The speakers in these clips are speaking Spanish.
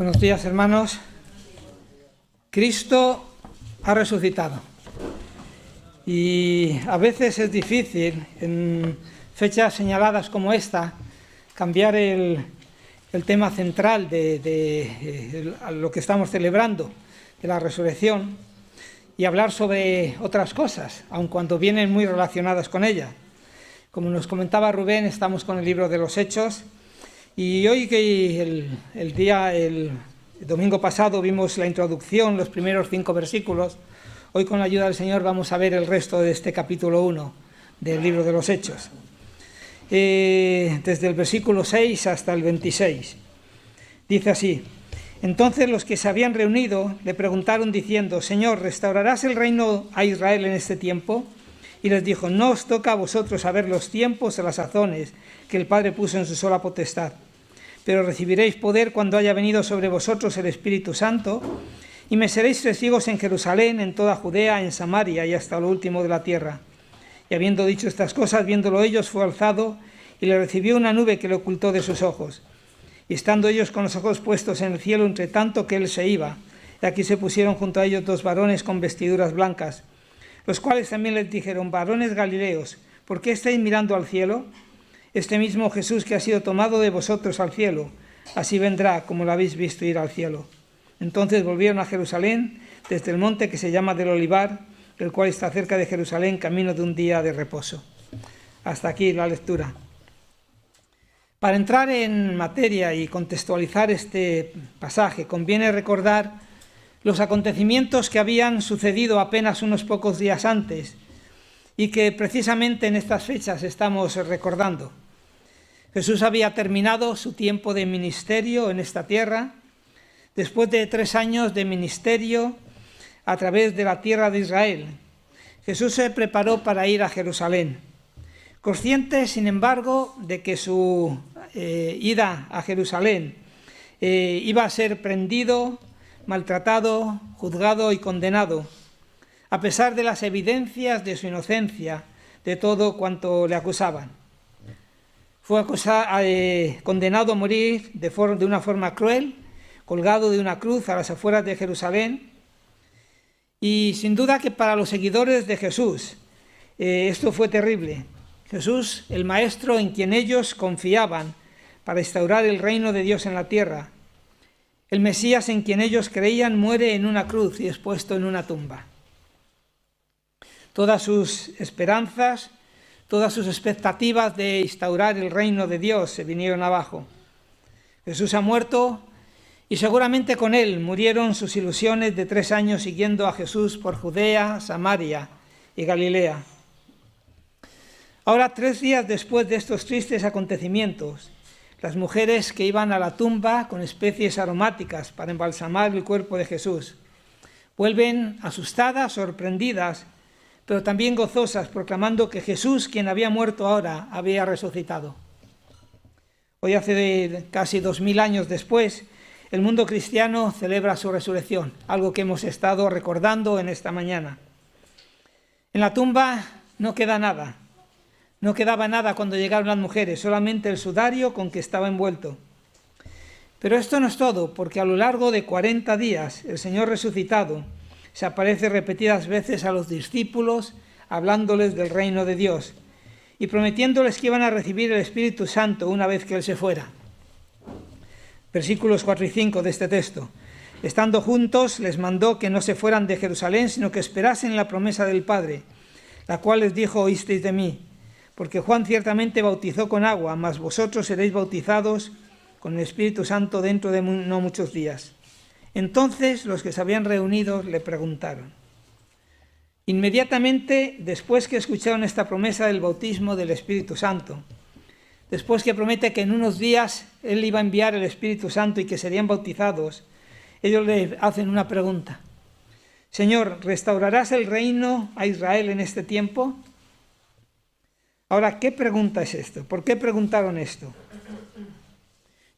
Buenos días, hermanos. Cristo ha resucitado. Y a veces es difícil, en fechas señaladas como esta, cambiar el tema central de lo que estamos celebrando, de la resurrección, y hablar sobre otras cosas, aun cuando vienen muy relacionadas con ella. Como nos comentaba Rubén, estamos con el libro de los Hechos, y hoy que el domingo pasado vimos la introducción, los primeros 5 versículos, hoy con la ayuda del Señor vamos a ver el resto de este capítulo 1 del libro de los Hechos, desde el versículo 6 hasta el 26. Dice así: entonces los que se habían reunido le preguntaron diciendo: Señor, ¿restaurarás el reino a Israel en este tiempo? Y les dijo: no os toca a vosotros saber los tiempos o las sazones que el Padre puso en su sola potestad, pero recibiréis poder cuando haya venido sobre vosotros el Espíritu Santo, y me seréis testigos en Jerusalén, en toda Judea, en Samaria y hasta lo último de la tierra. Y habiendo dicho estas cosas, viéndolo ellos, fue alzado, y le recibió una nube que le ocultó de sus ojos. Y estando ellos con los ojos puestos en el cielo, entre tanto que él se iba, y aquí se pusieron junto a ellos 2 varones con vestiduras blancas, los cuales también les dijeron: varones galileos, ¿por qué estáis mirando al cielo? Este mismo Jesús que ha sido tomado de vosotros al cielo, así vendrá como lo habéis visto ir al cielo. Entonces volvieron a Jerusalén desde el monte que se llama del Olivar, el cual está cerca de Jerusalén, camino de un día de reposo. Hasta aquí la lectura. Para entrar en materia y contextualizar este pasaje, conviene recordar los acontecimientos que habían sucedido apenas unos pocos días antes y que precisamente en estas fechas estamos recordando. Jesús había terminado su tiempo de ministerio en esta tierra, después de 3 años de ministerio a través de la tierra de Israel. Jesús se preparó para ir a Jerusalén, consciente, sin embargo, de que su ida a Jerusalén iba a ser prendido, maltratado, juzgado y condenado, a pesar de las evidencias de su inocencia de todo cuanto le acusaban. Fue condenado a morir de una forma cruel, colgado de una cruz a las afueras de Jerusalén. Y sin duda que para los seguidores de Jesús esto fue terrible. Jesús, el Maestro en quien ellos confiaban para instaurar el reino de Dios en la tierra, el Mesías en quien ellos creían, muere en una cruz y es puesto en una tumba. Todas sus esperanzas, todas sus expectativas de instaurar el reino de Dios se vinieron abajo. Jesús ha muerto y seguramente con él murieron sus ilusiones de 3 años siguiendo a Jesús por Judea, Samaria y Galilea. Ahora, 3 días después de estos tristes acontecimientos, las mujeres que iban a la tumba con especies aromáticas para embalsamar el cuerpo de Jesús vuelven asustadas, sorprendidas, pero también gozosas, proclamando que Jesús, quien había muerto ahora, había resucitado. Hoy, hace casi 2000 años después, el mundo cristiano celebra su resurrección, algo que hemos estado recordando en esta mañana. En la tumba no queda nada. No quedaba nada cuando llegaron las mujeres, solamente el sudario con que estaba envuelto. Pero esto no es todo, porque a lo largo de 40 días el Señor resucitado se aparece repetidas veces a los discípulos, hablándoles del reino de Dios y prometiéndoles que iban a recibir el Espíritu Santo una vez que Él se fuera. Versículos 4 y 5 de este texto. Estando juntos, les mandó que no se fueran de Jerusalén, sino que esperasen la promesa del Padre, la cual les dijo: oísteis de mí. Porque Juan ciertamente bautizó con agua, mas vosotros seréis bautizados con el Espíritu Santo dentro de no muchos días. Entonces los que se habían reunido le preguntaron. Inmediatamente después que escucharon esta promesa del bautismo del Espíritu Santo, después que promete que en unos días Él iba a enviar el Espíritu Santo y que serían bautizados, ellos le hacen una pregunta: Señor, ¿restaurarás el reino a Israel en este tiempo? Ahora, ¿qué pregunta es esto? ¿Por qué preguntaron esto?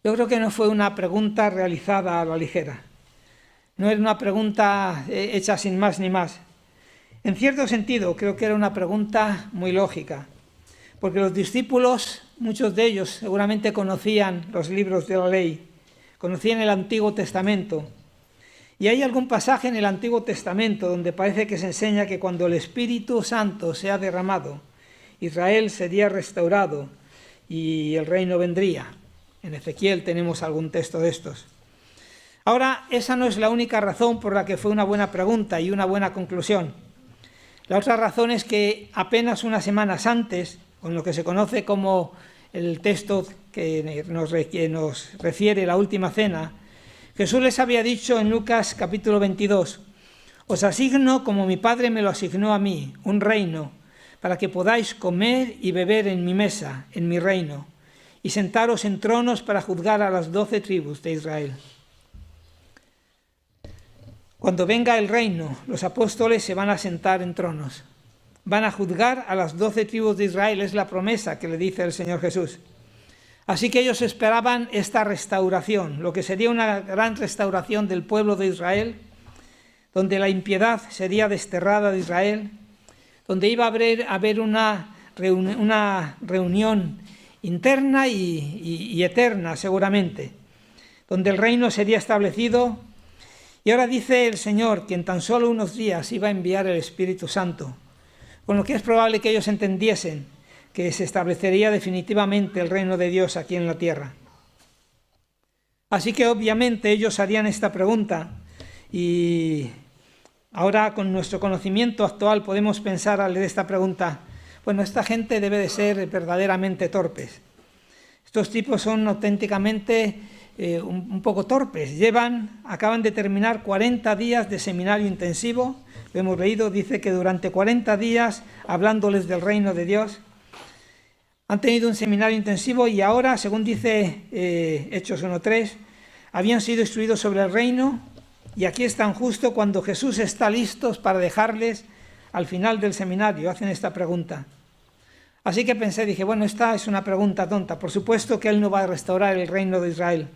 Yo creo que no fue una pregunta realizada a la ligera. No era una pregunta hecha sin más ni más. En cierto sentido, creo que era una pregunta muy lógica, porque los discípulos, muchos de ellos seguramente conocían los libros de la ley, conocían el Antiguo Testamento. Y hay algún pasaje en el Antiguo Testamento donde parece que se enseña que cuando el Espíritu Santo sea derramado, Israel sería restaurado y el reino vendría. En Ezequiel tenemos algún texto de estos. Ahora, esa no es la única razón por la que fue una buena pregunta y una buena conclusión. La otra razón es que apenas unas semanas antes, con lo que se conoce como el texto que nos refiere la última cena, Jesús les había dicho en Lucas capítulo 22, «Os asigno, como mi Padre me lo asignó a mí, un reino, para que podáis comer y beber en mi mesa, en mi reino, y sentaros en tronos para juzgar a las 12 tribus de Israel». Cuando venga el reino, los apóstoles se van a sentar en tronos. Van a juzgar a las 12 tribus de Israel, es la promesa que le dice el Señor Jesús. Así que ellos esperaban esta restauración, lo que sería una gran restauración del pueblo de Israel, donde la impiedad sería desterrada de Israel, donde iba a haber una reunión interna y eterna seguramente, donde el reino sería establecido. Y ahora dice el Señor que en tan solo unos días iba a enviar el Espíritu Santo, con lo que es probable que ellos entendiesen que se establecería definitivamente el reino de Dios aquí en la tierra. Así que obviamente ellos harían esta pregunta y ahora con nuestro conocimiento actual podemos pensar al leer esta pregunta, bueno, esta gente debe de ser verdaderamente torpes. Estos tipos son auténticamente un poco torpes. Acaban de terminar 40 días de seminario intensivo. Lo hemos leído, dice que durante 40 días hablándoles del reino de Dios. Han tenido un seminario intensivo y ahora, según dice Hechos 1:3, habían sido instruidos sobre el reino y aquí están justo cuando Jesús está listo para dejarles al final del seminario. Hacen esta pregunta. Así que pensé, dije, bueno, esta es una pregunta tonta. Por supuesto que Él no va a restaurar el reino de Israel.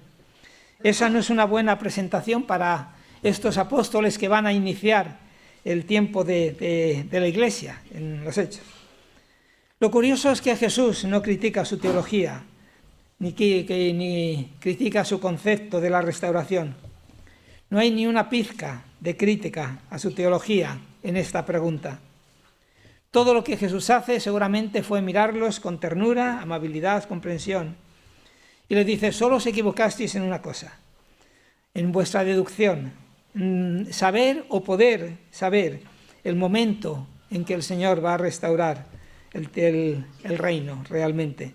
Esa no es una buena presentación para estos apóstoles que van a iniciar el tiempo de la Iglesia en los Hechos. Lo curioso es que Jesús no critica su teología, ni critica su concepto de la restauración. No hay ni una pizca de crítica a su teología en esta pregunta. Todo lo que Jesús hace seguramente fue mirarlos con ternura, amabilidad, comprensión. Y les dice, solo os equivocasteis en una cosa, en vuestra deducción, saber o poder saber el momento en que el Señor va a restaurar el reino realmente.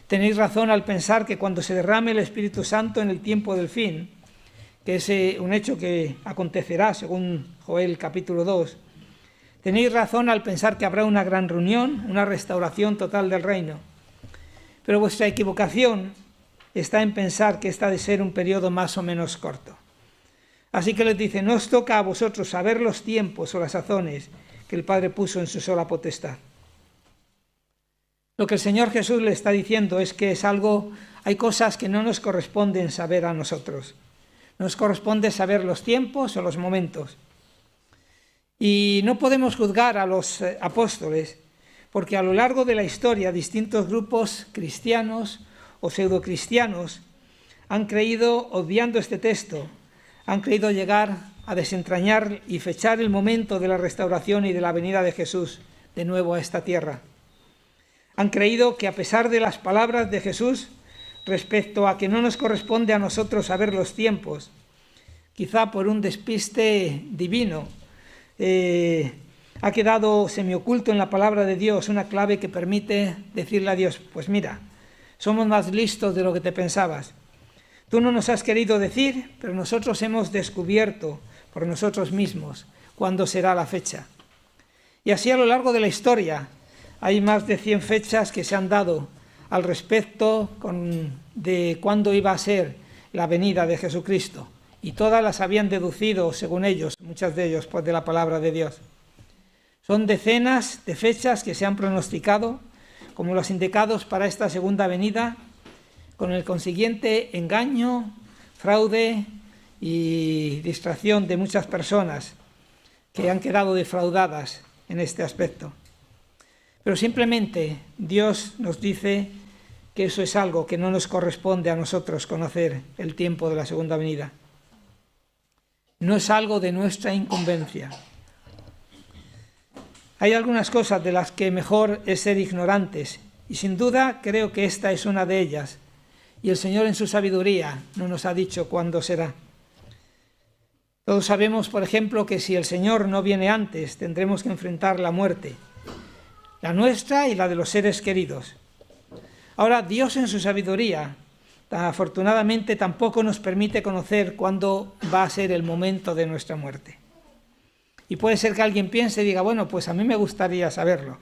Tenéis razón al pensar que cuando se derrame el Espíritu Santo en el tiempo del fin, que es un hecho que acontecerá según Joel capítulo 2, tenéis razón al pensar que habrá una gran reunión, una restauración total del reino. Pero vuestra equivocación está en pensar que esta ha de ser un periodo más o menos corto. Así que les dice, no os toca a vosotros saber los tiempos o las sazones que el Padre puso en su sola potestad. Lo que el Señor Jesús le está diciendo es que hay cosas que no nos corresponden saber a nosotros. Nos corresponde saber los tiempos o los momentos. Y no podemos juzgar a los apóstoles porque a lo largo de la historia distintos grupos cristianos o pseudocristianos han creído, obviando este texto, han creído llegar a desentrañar y fechar el momento de la restauración y de la venida de Jesús de nuevo a esta tierra. Han creído que a pesar de las palabras de Jesús respecto a que no nos corresponde a nosotros saber los tiempos, quizá por un despiste divino, ha quedado semioculto en la palabra de Dios una clave que permite decirle a Dios, pues mira, somos más listos de lo que te pensabas. Tú no nos has querido decir, pero nosotros hemos descubierto por nosotros mismos cuándo será la fecha. Y así a lo largo de la historia hay más de 100 fechas que se han dado al respecto de cuándo iba a ser la venida de Jesucristo. Y todas las habían deducido, según ellos, muchas de ellos, pues de la palabra de Dios. Son decenas de fechas que se han pronosticado como los indicados para esta segunda venida, con el consiguiente engaño, fraude y distracción de muchas personas que han quedado defraudadas en este aspecto. Pero simplemente Dios nos dice que eso es algo que no nos corresponde a nosotros conocer el tiempo de la segunda venida. No es algo de nuestra incumbencia. Hay algunas cosas de las que mejor es ser ignorantes, y sin duda creo que esta es una de ellas, y el Señor en su sabiduría no nos ha dicho cuándo será. Todos sabemos, por ejemplo, que si el Señor no viene antes, tendremos que enfrentar la muerte, la nuestra y la de los seres queridos. Ahora, Dios en su sabiduría, afortunadamente, tampoco nos permite conocer cuándo va a ser el momento de nuestra muerte. Y puede ser que alguien piense y diga, bueno, pues a mí me gustaría saberlo.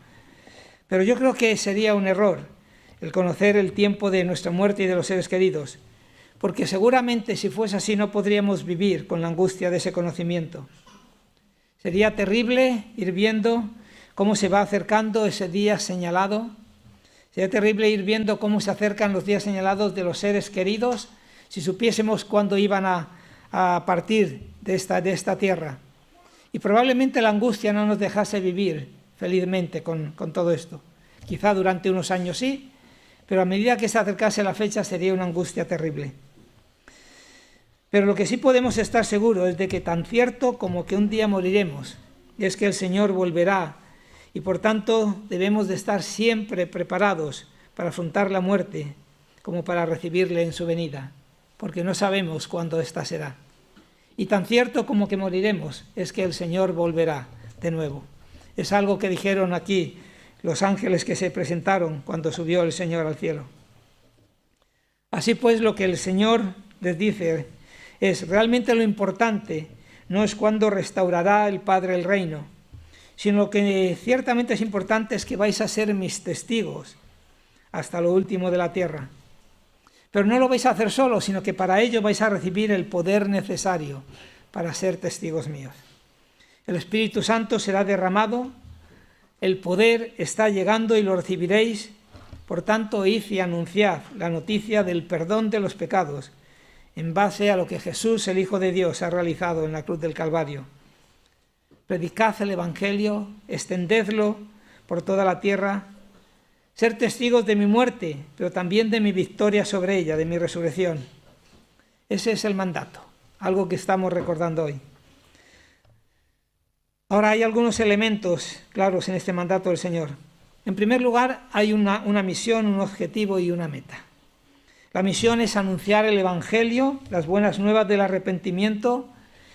Pero yo creo que sería un error el conocer el tiempo de nuestra muerte y de los seres queridos, porque seguramente si fuese así no podríamos vivir con la angustia de ese conocimiento. Sería terrible ir viendo cómo se va acercando ese día señalado. Sería terrible ir viendo cómo se acercan los días señalados de los seres queridos si supiésemos cuándo iban a partir de esta tierra. Y probablemente la angustia no nos dejase vivir felizmente con todo esto. Quizá durante unos años sí, pero a medida que se acercase la fecha sería una angustia terrible. Pero lo que sí podemos estar seguros es de que tan cierto como que un día moriremos, es que el Señor volverá, y por tanto debemos de estar siempre preparados para afrontar la muerte, como para recibirle en su venida, porque no sabemos cuándo ésta será. Y tan cierto como que moriremos es que el Señor volverá de nuevo. Es algo que dijeron aquí los ángeles que se presentaron cuando subió el Señor al cielo. Así pues, lo que el Señor les dice es, realmente lo importante no es cuándo restaurará el Padre el reino, sino que ciertamente es importante es que vais a ser mis testigos hasta lo último de la tierra. Pero no lo vais a hacer solo, sino que para ello vais a recibir el poder necesario para ser testigos míos. El Espíritu Santo será derramado, el poder está llegando y lo recibiréis. Por tanto, id y anunciad la noticia del perdón de los pecados, en base a lo que Jesús, el Hijo de Dios, ha realizado en la cruz del Calvario. Predicad el Evangelio, extendedlo por toda la tierra, ser testigos de mi muerte, pero también de mi victoria sobre ella, de mi resurrección. Ese es el mandato, algo que estamos recordando hoy. Ahora hay algunos elementos claros en este mandato del Señor. En primer lugar, hay una misión, un objetivo y una meta. La misión es anunciar el Evangelio, las buenas nuevas del arrepentimiento,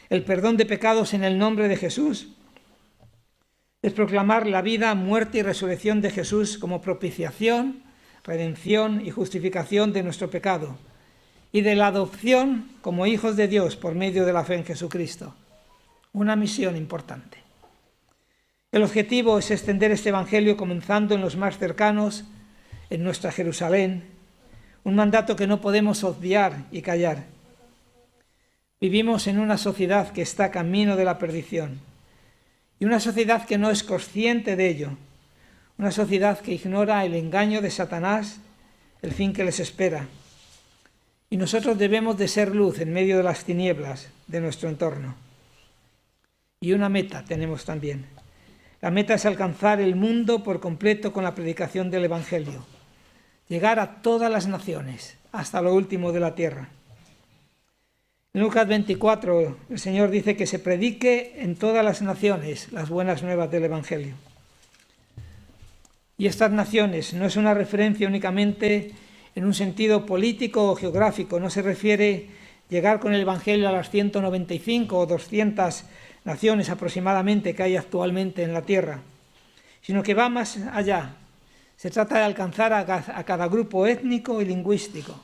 el perdón de pecados en el nombre de Jesús. Es proclamar la vida, muerte y resurrección de Jesús como propiciación, redención y justificación de nuestro pecado, y de la adopción como hijos de Dios por medio de la fe en Jesucristo. Una misión importante. El objetivo es extender este Evangelio comenzando en los más cercanos, en nuestra Jerusalén, un mandato que no podemos obviar y callar. Vivimos en una sociedad que está camino de la perdición y una sociedad que no es consciente de ello, una sociedad que ignora el engaño de Satanás, el fin que les espera. Y nosotros debemos de ser luz en medio de las tinieblas de nuestro entorno. Y una meta tenemos también. La meta es alcanzar el mundo por completo con la predicación del Evangelio, llegar a todas las naciones, hasta lo último de la tierra. En Lucas 24, el Señor dice que se predique en todas las naciones las buenas nuevas del Evangelio. Y estas naciones no es una referencia únicamente en un sentido político o geográfico, no se refiere llegar con el Evangelio a las 195 o 200 naciones aproximadamente que hay actualmente en la tierra, sino que va más allá. Se trata de alcanzar a cada grupo étnico y lingüístico.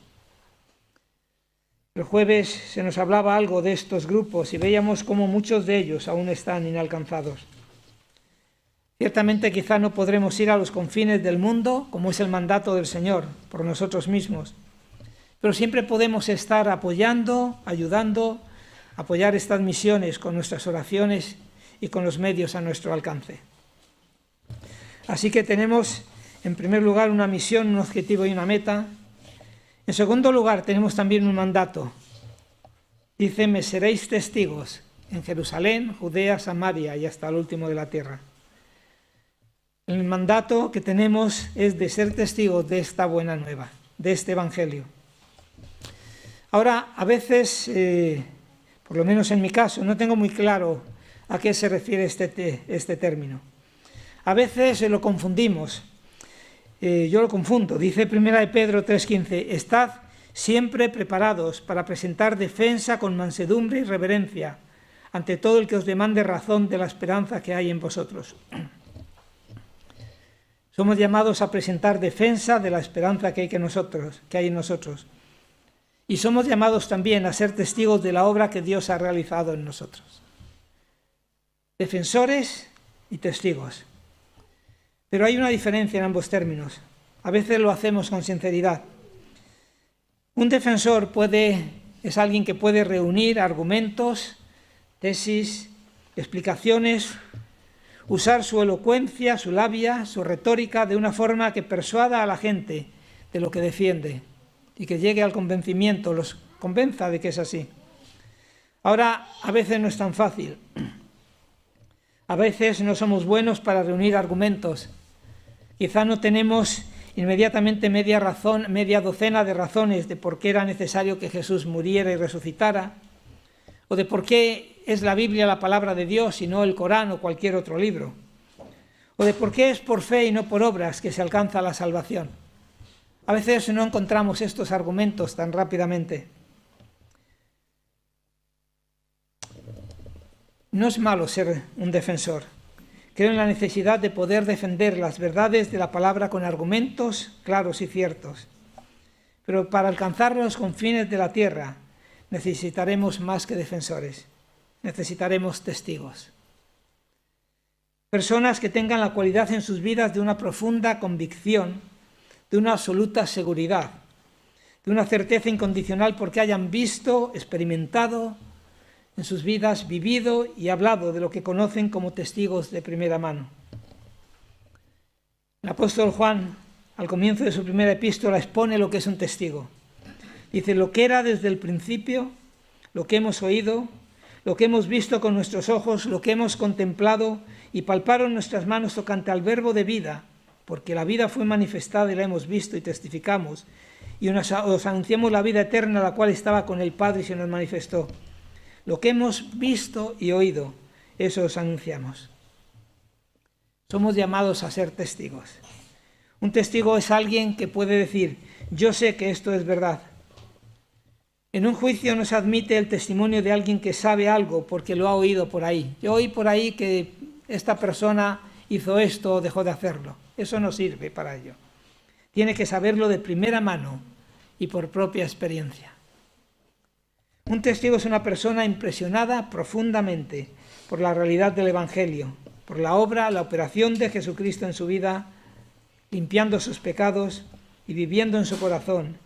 El jueves se nos hablaba algo de estos grupos y veíamos cómo muchos de ellos aún están inalcanzados. Ciertamente quizá no podremos ir a los confines del mundo, como es el mandato del Señor, por nosotros mismos, pero siempre podemos estar apoyando, ayudando, apoyar estas misiones con nuestras oraciones y con los medios a nuestro alcance. Así que tenemos, en primer lugar, una misión, un objetivo y una meta. En segundo lugar, tenemos también un mandato. Dice, me seréis testigos en Jerusalén, Judea, Samaria y hasta el último de la tierra. El mandato que tenemos es de ser testigos de esta buena nueva. de este Evangelio. Ahora, a veces, por lo menos en mi caso, no tengo muy claro a qué se refiere este término. A veces lo confundimos. Yo lo confundo. Dice 1 de Pedro 3:15, estad siempre preparados para presentar defensa con mansedumbre y reverencia ante todo el que os demande razón de la esperanza que hay en vosotros. Somos llamados a presentar defensa de la esperanza que hay en nosotros. Y somos llamados también a ser testigos de la obra que Dios ha realizado en nosotros. Defensores y testigos. Pero hay una diferencia en ambos términos. A veces lo hacemos con sinceridad. Un defensor es alguien que puede reunir argumentos, tesis, explicaciones, usar su elocuencia, su labia, su retórica de una forma que persuada a la gente de lo que defiende y que llegue al convencimiento, los convenza de que es así. Ahora, a veces no es tan fácil. A veces no somos buenos para reunir argumentos. Quizá no tenemos inmediatamente media docena de razones de por qué era necesario que Jesús muriera y resucitara, o de por qué es la Biblia la palabra de Dios y no el Corán o cualquier otro libro, o de por qué es por fe y no por obras que se alcanza la salvación. A veces no encontramos estos argumentos tan rápidamente. No es malo ser un defensor. Creo en la necesidad de poder defender las verdades de la palabra con argumentos claros y ciertos. Pero para alcanzar los confines de la tierra necesitaremos más que defensores. Necesitaremos testigos. Personas que tengan la cualidad en sus vidas de una profunda convicción, de una absoluta seguridad, de una certeza incondicional porque hayan visto, experimentado en sus vidas, vivido y hablado de lo que conocen como testigos de primera mano. El apóstol Juan, al comienzo de su primera epístola, expone lo que es un testigo. Dice, lo que era desde el principio, lo que hemos oído, lo que hemos visto con nuestros ojos, lo que hemos contemplado y palparon nuestras manos tocante al verbo de vida, porque la vida fue manifestada y la hemos visto y testificamos, y os anunciamos la vida eterna, la cual estaba con el Padre y se nos manifestó. Lo que hemos visto y oído, eso os anunciamos. Somos llamados a ser testigos. Un testigo es alguien que puede decir, yo sé que esto es verdad. En un juicio no se admite el testimonio de alguien que sabe algo porque lo ha oído por ahí. Yo oí por ahí que esta persona hizo esto o dejó de hacerlo. Eso no sirve para ello. Tiene que saberlo de primera mano y por propia experiencia. Un testigo es una persona impresionada profundamente por la realidad del Evangelio, por la obra, la operación de Jesucristo en su vida, limpiando sus pecados y viviendo en su corazón,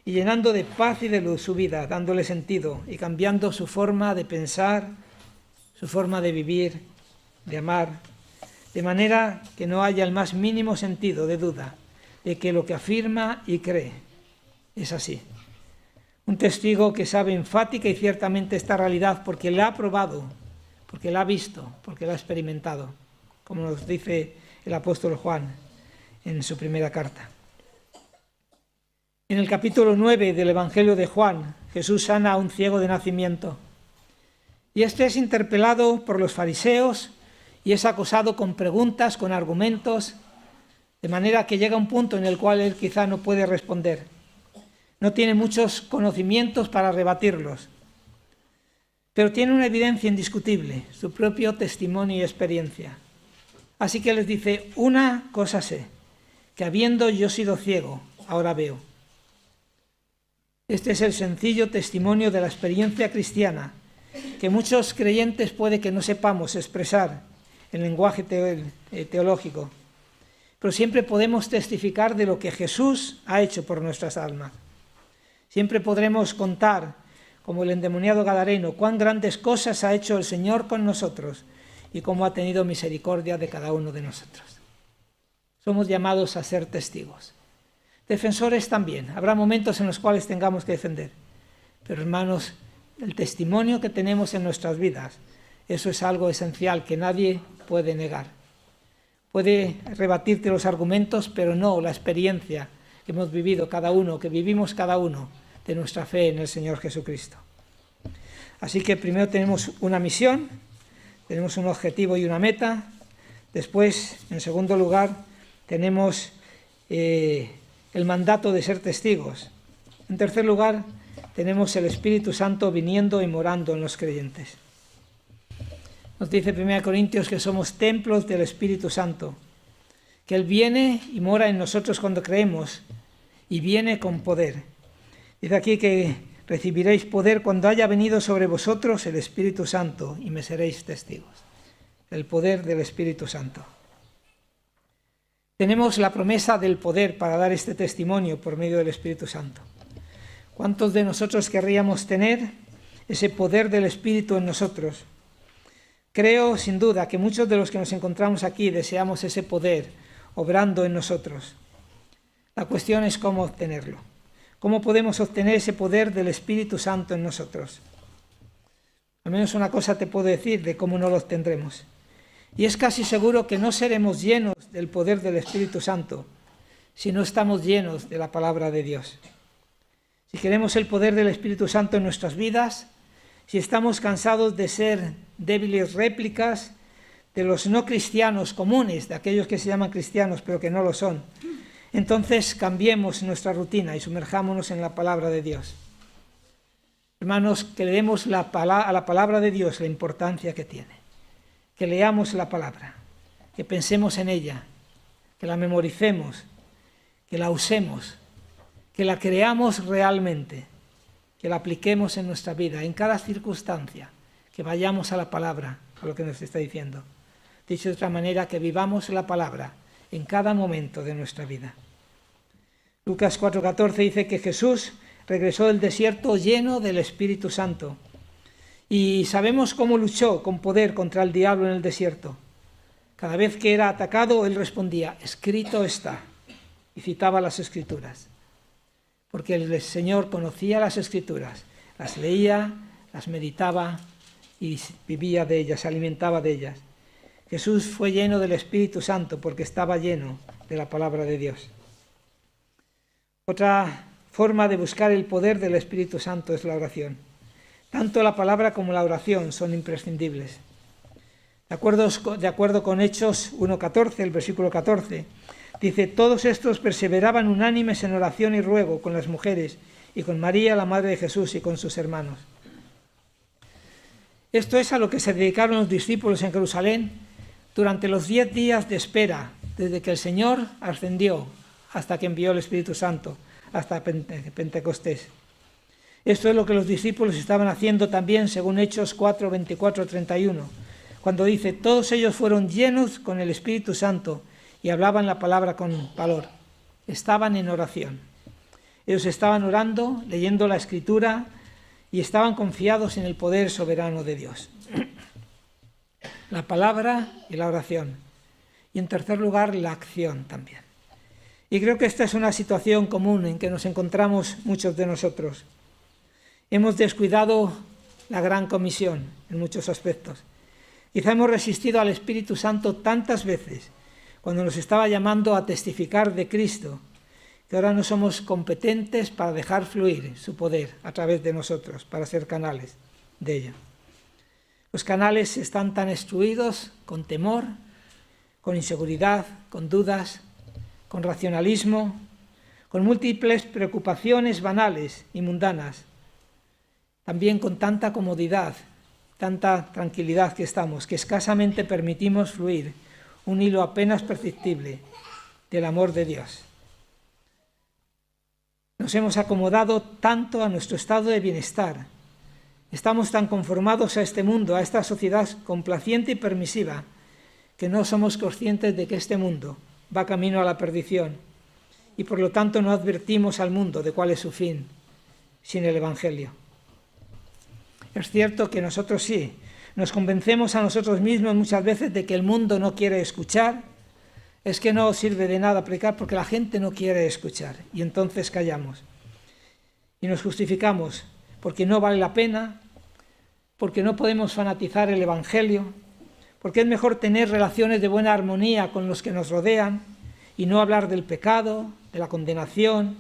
y llenando de paz y de luz su vida, dándole sentido y cambiando su forma de pensar, su forma de vivir, de amar, de manera que no haya el más mínimo sentido de duda de que lo que afirma y cree es así. Un testigo que sabe enfática y ciertamente esta realidad porque la ha probado, porque la ha visto, porque la ha experimentado, como nos dice el apóstol Juan en su primera carta. En el capítulo 9 del Evangelio de Juan, Jesús sana a un ciego de nacimiento. Y este es interpelado por los fariseos y es acosado con preguntas, con argumentos, de manera que llega un punto en el cual él quizá no puede responder. No tiene muchos conocimientos para rebatirlos, pero tiene una evidencia indiscutible, su propio testimonio y experiencia. Así que les dice, una cosa sé, que habiendo yo sido ciego, ahora veo. Este es el sencillo testimonio de la experiencia cristiana, que muchos creyentes puede que no sepamos expresar en lenguaje teológico, pero siempre podemos testificar de lo que Jesús ha hecho por nuestras almas. Siempre podremos contar, como el endemoniado gadareno, cuán grandes cosas ha hecho el Señor con nosotros y cómo ha tenido misericordia de cada uno de nosotros. Somos llamados a ser testigos. Defensores también. Habrá momentos en los cuales tengamos que defender. Pero hermanos, el testimonio que tenemos en nuestras vidas, eso es algo esencial que nadie puede negar. Puede rebatirte los argumentos, pero no la experiencia, que hemos vivido cada uno, que vivimos cada uno de nuestra fe en el Señor Jesucristo. Así que primero tenemos una misión, tenemos un objetivo y una meta. Después, en segundo lugar, tenemos el mandato de ser testigos. En tercer lugar, tenemos el Espíritu Santo viniendo y morando en los creyentes. Nos dice 1 Corintios que somos templos del Espíritu Santo, que Él viene y mora en nosotros cuando creemos, y viene con poder. Dice aquí que recibiréis poder cuando haya venido sobre vosotros el Espíritu Santo, y me seréis testigos. El poder del Espíritu Santo. Tenemos la promesa del poder para dar este testimonio por medio del Espíritu Santo. ¿Cuántos de nosotros querríamos tener ese poder del Espíritu en nosotros? Creo, sin duda, que muchos de los que nos encontramos aquí deseamos ese poder obrando en nosotros. La cuestión es cómo obtenerlo. ¿Cómo podemos obtener ese poder del Espíritu Santo en nosotros? Al menos una cosa te puedo decir de cómo no lo obtendremos. Y es casi seguro que no seremos llenos del poder del Espíritu Santo si no estamos llenos de la palabra de Dios. Si queremos el poder del Espíritu Santo en nuestras vidas, si estamos cansados de ser débiles réplicas de los no cristianos comunes, de aquellos que se llaman cristianos pero que no lo son, entonces cambiemos nuestra rutina y sumerjámonos en la palabra de Dios. Hermanos, que le demos a la palabra de Dios la importancia que tiene. Que leamos la palabra, que pensemos en ella, que la memoricemos, que la usemos, que la creamos realmente, que la apliquemos en nuestra vida, en cada circunstancia, que vayamos a la palabra, a lo que nos está diciendo. Dicho de otra manera, que vivamos la palabra en cada momento de nuestra vida. Lucas 4:14 dice que Jesús regresó del desierto lleno del Espíritu Santo. Y sabemos cómo luchó con poder contra el diablo en el desierto. Cada vez que era atacado, él respondía, escrito está, y citaba las Escrituras. Porque el Señor conocía las Escrituras, las leía, las meditaba y vivía de ellas, se alimentaba de ellas. Jesús fue lleno del Espíritu Santo porque estaba lleno de la palabra de Dios. Otra forma de buscar el poder del Espíritu Santo es la oración. Tanto la palabra como la oración son imprescindibles. De acuerdo con Hechos 1:14, el versículo 14, dice, todos estos perseveraban unánimes en oración y ruego con las mujeres y con María, la madre de Jesús, y con sus hermanos. Esto es a lo que se dedicaron los discípulos en Jerusalén durante los 10 días de espera, desde que el Señor ascendió hasta que envió el Espíritu Santo, hasta Pentecostés. Esto es lo que los discípulos estaban haciendo también según Hechos 4:24-31, cuando dice, todos ellos fueron llenos con el Espíritu Santo y hablaban la palabra con valor. Estaban en oración. Ellos estaban orando, leyendo la Escritura y estaban confiados en el poder soberano de Dios. La palabra y la oración. Y en tercer lugar, la acción también. Y creo que esta es una situación común en que nos encontramos muchos de nosotros. Hemos descuidado la gran comisión en muchos aspectos. Quizá hemos resistido al Espíritu Santo tantas veces cuando nos estaba llamando a testificar de Cristo, que ahora no somos competentes para dejar fluir su poder a través de nosotros, para ser canales de ello. Los canales están tan obstruidos con temor, con inseguridad, con dudas, con racionalismo, con múltiples preocupaciones banales y mundanas, también con tanta comodidad, tanta tranquilidad que estamos, que escasamente permitimos fluir un hilo apenas perceptible del amor de Dios. Nos hemos acomodado tanto a nuestro estado de bienestar, estamos tan conformados a este mundo, a esta sociedad complaciente y permisiva, que no somos conscientes de que este mundo va camino a la perdición y por lo tanto no advertimos al mundo de cuál es su fin sin el Evangelio. Es cierto que nosotros sí, nos convencemos a nosotros mismos muchas veces de que el mundo no quiere escuchar, es que no sirve de nada predicar porque la gente no quiere escuchar y entonces callamos y nos justificamos porque no vale la pena, porque no podemos fanatizar el Evangelio, porque es mejor tener relaciones de buena armonía con los que nos rodean y no hablar del pecado, de la condenación,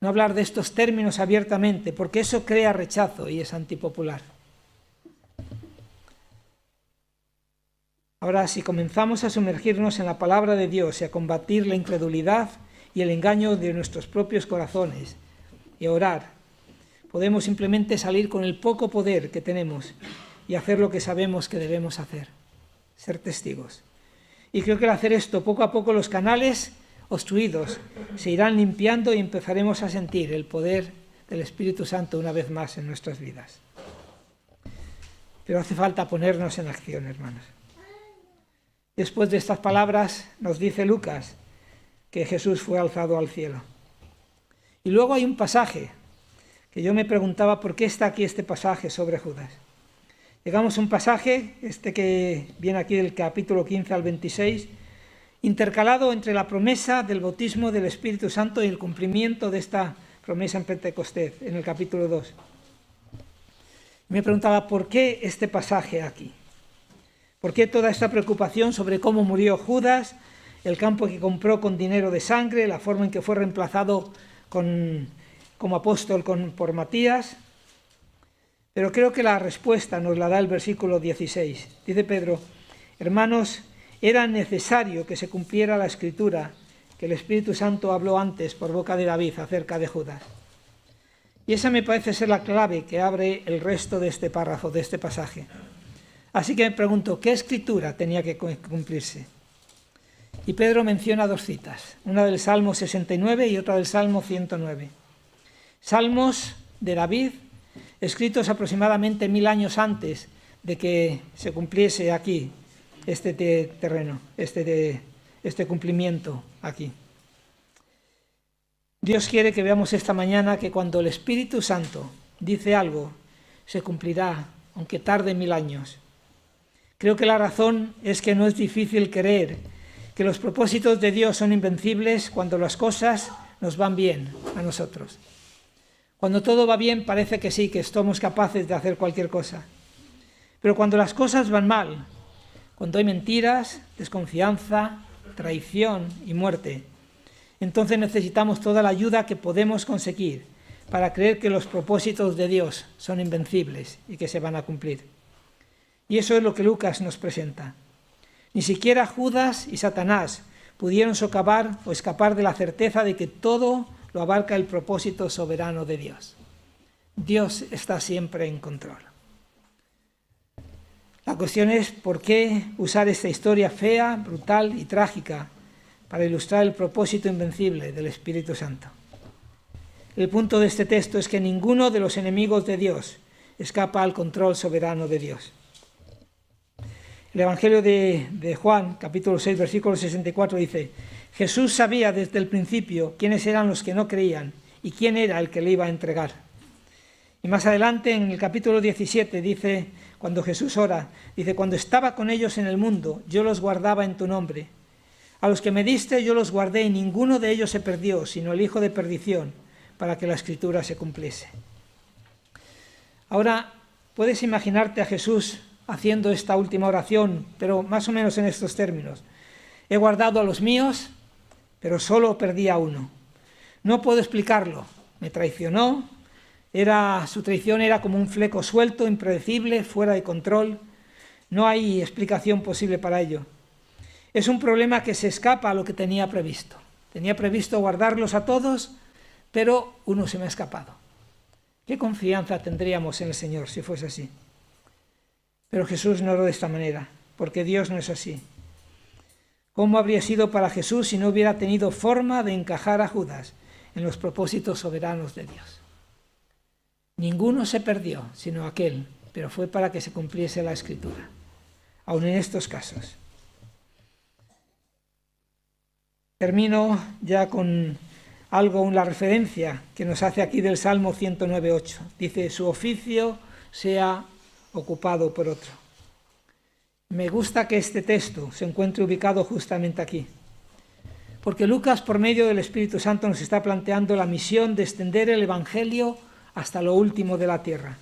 no hablar de estos términos abiertamente, porque eso crea rechazo y es antipopular. Ahora, si comenzamos a sumergirnos en la palabra de Dios y a combatir la incredulidad y el engaño de nuestros propios corazones y a orar, podemos simplemente salir con el poco poder que tenemos y hacer lo que sabemos que debemos hacer, ser testigos. Y creo que al hacer esto, poco a poco los canales obstruidos se irán limpiando y empezaremos a sentir el poder del Espíritu Santo una vez más en nuestras vidas. Pero hace falta ponernos en acción, hermanos. Después de estas palabras nos dice Lucas que Jesús fue alzado al cielo. Y luego hay un pasaje que yo me preguntaba por qué está aquí este pasaje sobre Judas. Llegamos a un pasaje, que viene aquí del capítulo 15 al 26, intercalado entre la promesa del bautismo del Espíritu Santo y el cumplimiento de esta promesa en Pentecostés, en el capítulo 2. Me preguntaba, ¿por qué este pasaje aquí? ¿Por qué toda esta preocupación sobre cómo murió Judas, el campo que compró con dinero de sangre, la forma en que fue reemplazado como apóstol por Matías? Pero creo que la respuesta nos la da el versículo 16. Dice Pedro, hermanos, era necesario que se cumpliera la Escritura que el Espíritu Santo habló antes por boca de David acerca de Judas. Y esa me parece ser la clave que abre el resto de este párrafo, de este pasaje. Así que me pregunto, ¿qué escritura tenía que cumplirse? Y Pedro menciona dos citas, una del Salmo 69 y otra del Salmo 109. Salmos de David, escritos aproximadamente 1000 años antes de que se cumpliese aquí este terreno, este cumplimiento aquí. Dios quiere que veamos esta mañana que cuando el Espíritu Santo dice algo, se cumplirá, aunque tarde 1000 años. Creo que la razón es que no es difícil creer que los propósitos de Dios son invencibles cuando las cosas nos van bien a nosotros. Cuando todo va bien parece que sí, que somos capaces de hacer cualquier cosa. Pero cuando las cosas van mal, cuando hay mentiras, desconfianza, traición y muerte, entonces necesitamos toda la ayuda que podemos conseguir para creer que los propósitos de Dios son invencibles y que se van a cumplir. Y eso es lo que Lucas nos presenta. Ni siquiera Judas y Satanás pudieron socavar o escapar de la certeza de que todo lo abarca el propósito soberano de Dios. Dios está siempre en control. La cuestión es por qué usar esta historia fea, brutal y trágica para ilustrar el propósito invencible del Espíritu Santo. El punto de este texto es que ninguno de los enemigos de Dios escapa al control soberano de Dios. El Evangelio de Juan, capítulo 6, versículo 64, dice: Jesús sabía desde el principio quiénes eran los que no creían y quién era el que le iba a entregar. Y más adelante, en el capítulo 17, dice, cuando Jesús ora, dice: cuando estaba con ellos en el mundo, yo los guardaba en tu nombre. A los que me diste yo los guardé y ninguno de ellos se perdió, sino el hijo de perdición, para que la Escritura se cumpliese. Ahora, puedes imaginarte a Jesús haciendo esta última oración, pero más o menos en estos términos. He guardado a los míos, pero solo perdí a uno. No puedo explicarlo. Me traicionó. Su traición era como un fleco suelto, impredecible, fuera de control. No hay explicación posible para ello. Es un problema que se escapa a lo que tenía previsto. Tenía previsto guardarlos a todos, pero uno se me ha escapado. ¿Qué confianza tendríamos en el Señor si fuese así? Pero Jesús no era de esta manera, porque Dios no es así. ¿Cómo habría sido para Jesús si no hubiera tenido forma de encajar a Judas en los propósitos soberanos de Dios? Ninguno se perdió, sino aquel, pero fue para que se cumpliese la Escritura, aun en estos casos. Termino ya con la referencia que nos hace aquí del Salmo 109.8. Dice: su oficio sea ocupado por otro. Me gusta que este texto se encuentre ubicado justamente aquí, porque Lucas, por medio del Espíritu Santo, nos está planteando la misión de extender el Evangelio hasta lo último de la tierra.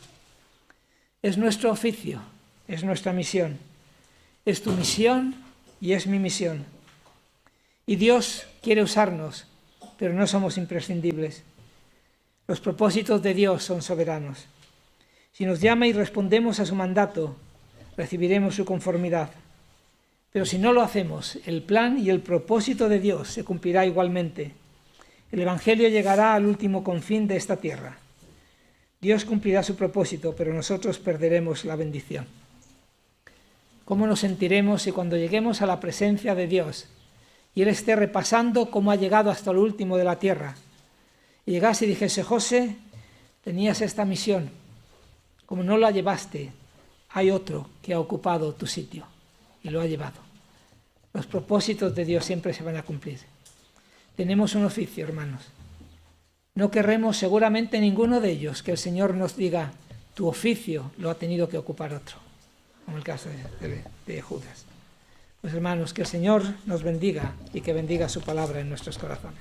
Es nuestro oficio, es nuestra misión, es tu misión y es mi misión. Y Dios quiere usarnos pero no somos imprescindibles. Los propósitos de Dios son soberanos. Si nos llama y respondemos a su mandato, recibiremos su conformidad. Pero si no lo hacemos, el plan y el propósito de Dios se cumplirá igualmente. El Evangelio llegará al último confín de esta tierra. Dios cumplirá su propósito, pero nosotros perderemos la bendición. ¿Cómo nos sentiremos si cuando lleguemos a la presencia de Dios y Él esté repasando cómo ha llegado hasta lo último de la tierra, y llegase y dijese: José, tenías esta misión, como no la llevaste, hay otro que ha ocupado tu sitio y lo ha llevado? Los propósitos de Dios siempre se van a cumplir. Tenemos un oficio, hermanos. No querremos seguramente ninguno de ellos que el Señor nos diga: tu oficio lo ha tenido que ocupar otro, como el caso de Judas. Pues hermanos, que el Señor nos bendiga y que bendiga su palabra en nuestros corazones.